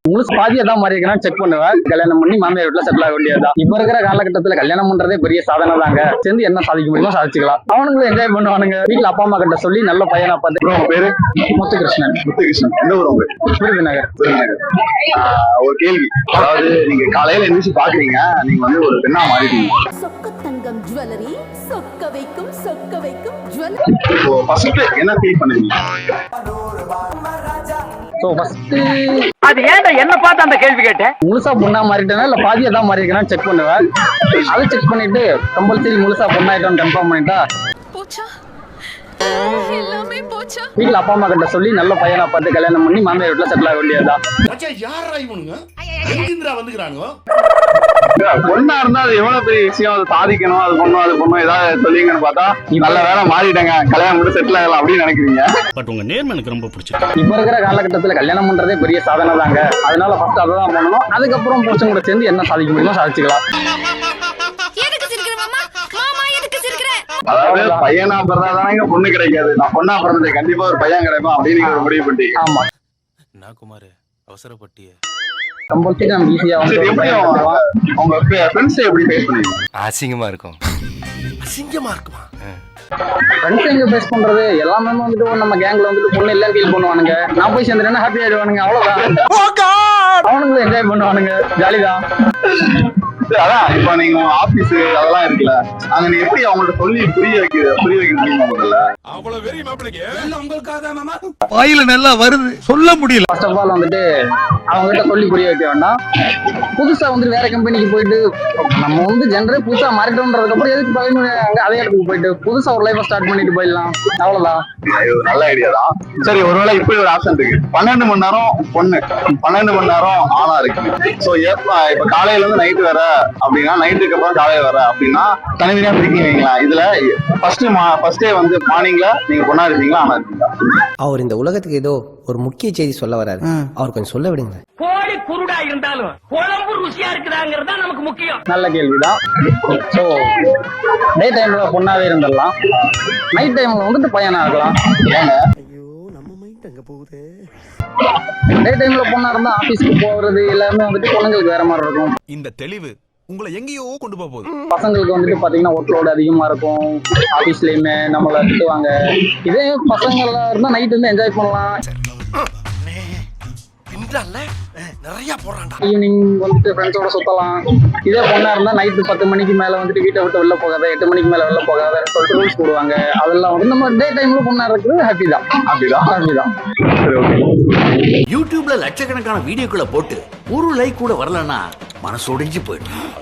உங்களுக்கு பாதியா தான் மாறி இருக்கா செக் பண்ணுவேன். கல்யாணம் பண்ணி மாமியார் வீட்டுல செட்டில் ஆக வேண்டியதுதான். இப்ப இருக்கிற காலகட்டத்துல கல்யாணம் பண்றதே பெரிய சாதனை தாங்க. சேர்ந்து என்ன சாதிக்க முடியுமோ சாதிச்சுக்கலாம். அவனுங்களும் என்ஜாய் பண்ணுவானுங்க. வீட்டுல அப்பா அம்மா கிட்ட சொல்லி நல்ல பையனா பார்த்து. உங்க பேரு? முத்துகிருஷ்ணன். முத்துகிருஷ்ணன். எந்த ஊர் உங்க? விருதுநகர். ஒரு கேள்வி, அதாவது நீங்க காலையில எந்திரிச்சு பாக்குறீங்க, நீங்க வந்து ஒரு பெண்ணா மாறிட்டீங்க. சொக்க தங்கம் ஜுவல்லரி, சொக்க வைக்கும் ஜுவல்லரி. இப்போ ஃபர்ஸ்ட் என்ன ஃபீல் பண்ணுவீங்க? அது ஏன்டா என்ன பார்த்து அந்த கேள்வி கேட்டேன்? முழுசா பொண்ணா மாறிட்டேனா இல்ல பாதியா தான் மாறி இருக்கா செக் பண்ணுவேன். அதை செக் பண்ணிட்டு கம்பல்சரி முழுசா பொண்ணாயிட்டோம் கன்ஃபார்ம் பண்ணிட்டா போச்சா எல்லாமே போச்சா. வீட்டுல அப்பா அம்மா கிட்ட சொல்லி நல்ல பையனா பார்த்து கல்யாணம் பண்ணி மாமியார் வீட்டுல செட்டில் ஆக வேண்டியதுதான். பொண்ணா இருந்தா அது எவ்வளவு பெரிய விஷயம், அதை சாதிக்கணும், அது பொண்ணும் ஏதாவது சொல்லிங்கன்னு பார்த்தா நல்ல வேலை மாறிட்டேங்க, கல்யாணம் மட்டும் செட்டில் ஆகலாம் அப்படின்னு நினைக்கிறீங்க. பட் உங்க நேர்மை எனக்கு ரொம்ப பிடிச்சிருக்கு. இப்ப இருக்கிற காலகட்டத்துல கல்யாணம் பண்றதே பெரிய சாதனை தாங்க. அதனால ஃபர்ஸ்ட் அதை தான் பண்ணணும். அதுக்கப்புறம் புருஷன் கூட சேர்ந்து என்ன சாதிக்க முடியுமோ சாதிச்சுக்கலாம். அதாவது பையனா பிறந்தாதானங்க பொண்ணு கிடைக்காது. நான் பொண்ணா பிறந்தது கண்டிப்பா ஒரு பையன் கிடைக்கும் அப்படின்னு நீங்க ஒரு முடிவு பண்ணிட்டீங்க. ஆமா, நான் குமார் அவசரப்பட்டிய கம்பல்சரி நம்ம ஈஸியா வந்து உங்க ஃப்ரெண்ட்ஸ் எப்படி ஃபேஸ் பண்ணுவீங்க? அசிங்கமா இருக்கும். அசிங்கமா இருக்குமா? ஃப்ரெண்ட்ஸ் எங்க ஃபேஸ் பண்றது எல்லாமே வந்துட்டு நம்ம கேங்ல வந்துட்டு பொண்ணு எல்லாம் ஃபீல் பண்ணுவானுங்க. நான் போய் சேர்ந்துட்டேன்னா ஹாப்பி ஆயிடுவானுங்க. அவ்வளவுதான். அவனுங்களும் என்ஜாய் பண்ணுவானுங்க. ஜாலிதான். அதான் இப்ப நீங்க ஆபீஸ் அதெல்லாம் இருக்குல்ல, அங்க நீ எப்படி அவங்கள்ட்ட சொல்லி புரிய வைக்க முதல்ல? வாயில நல்லா வருது, சொல்ல முடியல. ஃபர்ஸ்ட் ஆஃப் ஆல் வந்துட்டு அவங்க கிட்ட சொல்லி புரிய வைக்க வேண்டாம். புதுசா வந்துட்டு வேற கம்பெனிக்கு போயிட்டு நம்ம வந்து ஜென்ரே புதுசா மாறிட்டோம்ன்றதுக்கு அப்புறம் எதுக்கு பழைய அதே இடத்துக்கு போயிட்டு புதுசா ஒரு லைஃப் ஸ்டார்ட் பண்ணிட்டு போயிடலாம். அவ்வளவுதான். நல்ல ஐடியா தான். சரி, ஒருவேளை இப்படி ஒரு ஆப்ஷன் இருக்கு, 12 மணி நேரம் பொண்ணு, 12 மணி நேரம் ஆணா இருக்கு. சோ இப்ப காலையில இருந்து நைட் வர அப்படின்னா, நைட்டுக்கு அப்புறம் காலையில வர அப்படின்னா தனித்தனியா பிரிக்கிறீங்களா? இதுல ஃபர்ஸ்டே வந்து மார்னிங்ல நீங்க பொண்ணா இருப்பீங்களா ஆனா இருப்பீங்களா? அவர் இந்த உலகத்துக்கு ஏதோ ஒரு முக்கிய செய்தி சொல்ல வராரு, அவர் கொஞ்சம் சொல்ல விடுங்க. கோழி குருடா இருந்தாலும் குழம்பு ருசியா இருக்குதாங்கிறது தான் நமக்கு முக்கியம். நல்ல கேள்விதான். ஸோ டே டைம்ல பொண்ணாவே இருந்துடலாம், நைட் டைம்ல வந்துட்டு பையனா இருக்கலாம். ஐயோ, நம்ம மைண்ட் அங்க போகுது. டே டைம்ல பொண்ணா இருந்தா ஆபீஸ்க்கு போறது எல்லாமே வந்துட்டு பொண்ணுங்களுக்கு வேற மாதிரி இருக்கும். இந்த தெளிவு உங்களை எங்கேயோ கொண்டு போக போகுது. பசங்களுக்கு வந்துட்டு பாத்தீங்கன்னா ஒர்க் லோடு அதிகமா இருக்கும். ஆபீஸ்லயுமே நம்மள திட்டுவாங்க. இதே பசங்க எல்லாம் இருந்தா நைட் வந்து என்ஜாய் பண்ணலாம். ஈவினிங் வந்துட்டு ஃப்ரெண்ட்ஸோட சுத்தலாம். இதே பொண்ணா இருந்தா நைட்டு 10 மணிக்கு மேல வந்துட்டு வீட்டை விட்டு வெளில போகாத, 8 மணிக்கு மேல வெளில போகாத சொல்லிட்டு ரூல்ஸ் போடுவாங்க. அதெல்லாம் வந்து நம்ம டே டைம்ல பொண்ணா இருக்கிறது ஹாப்பி தான். யூடியூப்ல லட்சக்கணக்கான வீடியோக்களை போட்டு ஒரு லைக் கூட வரலன்னா மனசு உடைஞ்சு போயிடும்.